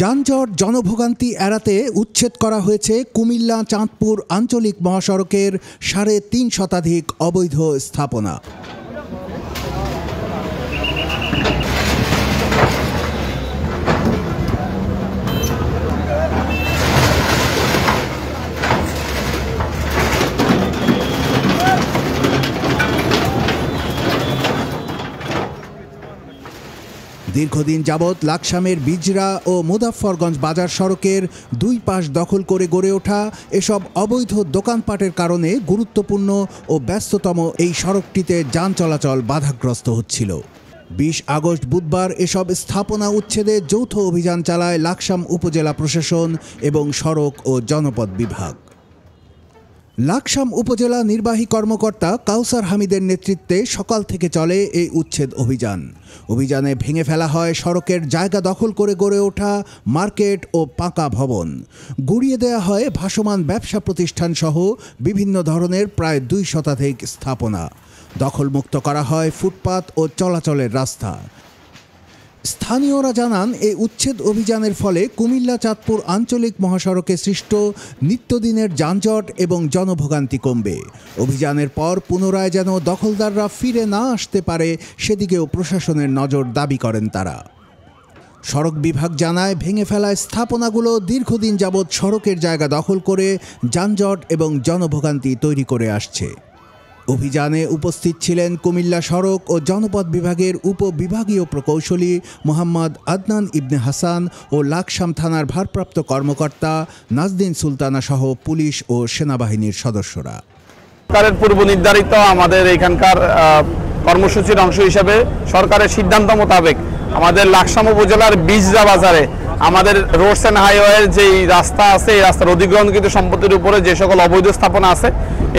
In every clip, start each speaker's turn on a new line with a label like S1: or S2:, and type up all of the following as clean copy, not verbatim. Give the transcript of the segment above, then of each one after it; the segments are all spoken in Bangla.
S1: যানজট জনভোগান্তি এড়াতে উচ্ছেদ করা হয়েছে কুমিল্লা চাঁদপুর আঞ্চলিক মহাসড়কের ৩.৫ শতাধিক অবৈধ স্থাপনা। দীর্ঘদিন যাবৎ লাকসামের বিজরা ও মুজাফফরগঞ্জ বাজার সড়কের দুই পাশ দখল করে গড়ে ওঠা এসব অবৈধ দোকানপাটের কারণে গুরুত্বপূর্ণ ও ব্যস্ততম এই সড়কটিতে যান চলাচল বাধাগ্রস্ত হচ্ছিল। ২০ আগস্ট বুধবার এসব স্থাপনা উচ্ছেদে যৌথ অভিযান চালায় লাকসাম উপজেলা প্রশাসন এবং সড়ক ও জনপথ বিভাগ। লাকসাম উপজেলা নির্বাহী কর্মকর্তা কাউসার হামিদের নেতৃত্বে সকাল থেকে চলে এই উচ্ছেদ অভিযানে ভেঙে ফেলা হয় সড়কের জায়গা দখল করে গড়ে ওঠা মার্কেট ও পাকা ভবন, গুড়িয়ে দেয়া হয় ভাসমান ব্যবসা প্রতিষ্ঠান সহ বিভিন্ন ধরনের প্রায় ২ শতাধিক স্থাপনা, দখলমুক্ত করা হয় ফুটপাত ও চলাচলের রাস্তা। স্থানীয়রা জানান, এই উচ্ছেদ অভিযানের ফলে কুমিল্লা চাঁদপুর আঞ্চলিক মহাসড়কে সৃষ্ট নিত্যদিনের যানজট এবং জনভোগান্তি কমবে। অভিযানের পর পুনরায় যেন দখলদাররা ফিরে না আসতে পারে সেদিকেও প্রশাসনের নজর দাবি করেন তারা। সড়ক বিভাগ জানায়, ভেঙে ফেলা স্থাপনাগুলো দীর্ঘদিন যাবৎ সড়কের জায়গা দখল করে যানজট এবং জনভোগান্তি তৈরি করে আসছে। অভিযানে উপস্থিত ছিলেন কুমিল্লা সড়ক ও জনপথ বিভাগের উপবিভাগীয় প্রকৌশলী মোহাম্মদ আদনান ইবনে হাসান ও লাকসাম থানার ভারপ্রাপ্ত কর্মকর্তা নাজদিন সুলতানা সহ পুলিশ ও সেনাবাহিনীর সদস্যরা।
S2: সরকারের পূর্ব নির্ধারিত আমাদের এখানকার কর্মসূচির অংশ হিসেবে সরকারের সিদ্ধান্ত মোতাবেক আমাদের লাকসাম উপজেলার বিজরা বাজারে আমাদের রোডস অ্যান্ড হাইওয়ের যেই রাস্তা আছে, এই রাস্তার অধিগ্রহণকৃত সম্পত্তির উপরে যে সকল অবৈধ স্থাপনা আছে,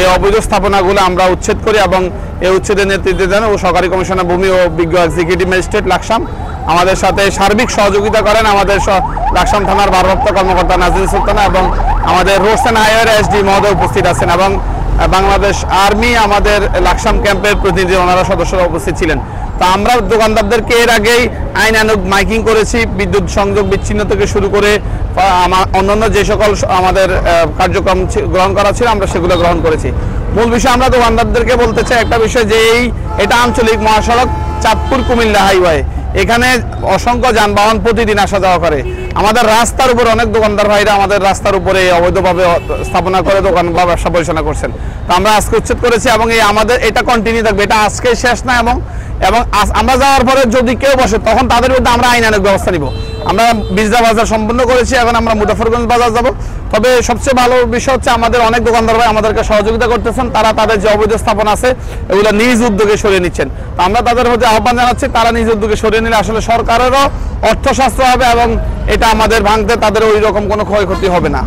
S2: এই অবৈধ স্থাপনাগুলো আমরা উচ্ছেদ করি এবং এই উচ্ছেদের নেতৃত্ব দেন ও সরকারি কমিশনার ভূমি ও বিজ্ঞ এক্সিকিউটিভ ম্যাজিস্ট্রেট লাকসাম। আমাদের সাথে সার্বিক সহযোগিতা করেন আমাদের লাকসাম থানার ভারপ্রাপ্ত কর্মকর্তা নাজদিন সুলতানা এবং আমাদের রোডস অ্যান্ড হাইওয়ের এসডি মহোদয় উপস্থিত আছেন এবং বাংলাদেশ আর্মি আমাদের লাকসাম ক্যাম্পের প্রতিনিধি ওনারা সদস্যরা উপস্থিত ছিলেন। তো আমরা দোকানদারদেরকে এর আগেই আইনানুগ মাইকিং করেছি, বিদ্যুৎ সংযোগ বিচ্ছিন্ন থেকে শুরু করে অন্যান্য যে সকল আমাদের কার্যক্রম গ্রহণ করা ছিল আমরা সেগুলো গ্রহণ করেছি। মূল বিষয় আমরা দোকানদারদেরকে বলতে চাই একটা বিষয় যে এটা আঞ্চলিক মহাসড়ক চাঁদপুর কুমিল্লা হাইওয়ে, এখানে অসংখ্য যানবাহন প্রতিদিন আসা যাওয়া করে। আমাদের রাস্তার উপর অনেক দোকানদার ভাইরা আমাদের রাস্তার উপরে অবৈধভাবে স্থাপনা করে দোকান বা ব্যবসা পরিচালনা করছেন। তো আমরা আজকে উচ্ছেদ করেছি এবং আমাদের এটা কন্টিনিউ থাকবে, এটা আজকে শেষ না এবং আমরা যাওয়ার পরে যদি কেউ বসে তখন তাদের বিরুদ্ধে আমরা আইনানুগ ব্যবস্থা নিব। আমরা বিজরা বাজার সম্পূর্ণ করেছি, এখন আমরা মুজাফফরগঞ্জ বাজার যাব। তবে সবচেয়ে ভালো বিষয় হচ্ছে আমাদের অনেক দোকানদার ভাই আমাদেরকে সহযোগিতা করতেছেন, তারা তাদের যে অবৈধ স্থাপনা আছে এগুলো নিজ উদ্যোগে সরিয়ে নিচ্ছেন। তো আমরা তাদের মধ্যে আহ্বান জানাচ্ছি, তারা নিজ উদ্যোগে সরিয়ে নিলে আসলে সরকারেরও অর্থশাস্ত্র হবে এবং এটা আমাদের ভাঙতে তাদের ওই রকম কোনো ক্ষয়ক্ষতি হবে না।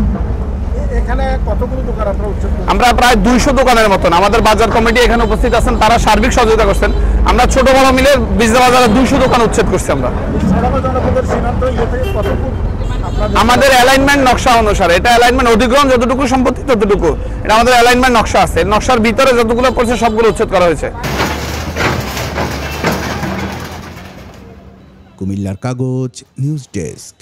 S3: এখানে কতগুলো দোকান
S2: আমরা প্রায় 200 দোকানের মতন আমাদের বাজার কমিটি এখানে উপস্থিত আছেন, তারা সার্বিক সহযোগিতা করছেন। আমরা ছোট বড় মিলে বিজরা বাজারে 200 দোকান উচ্ছেদ করছি। আমরা আমাদের অ্যালাইনমেন্ট নকশা অনুসারে, এটা অ্যালাইনমেন্ট অধিগ্রহণ যতটুকু সম্পত্তি ততটুকু, এটা আমাদের অ্যালাইনমেন্ট নকশা আছে, নকশার ভিতরে যতগুলো পড়ছে সবগুলো উচ্ছেদ করা হয়েছে।
S1: কুমিল্লার কাগজ নিউজ ডেস্ক।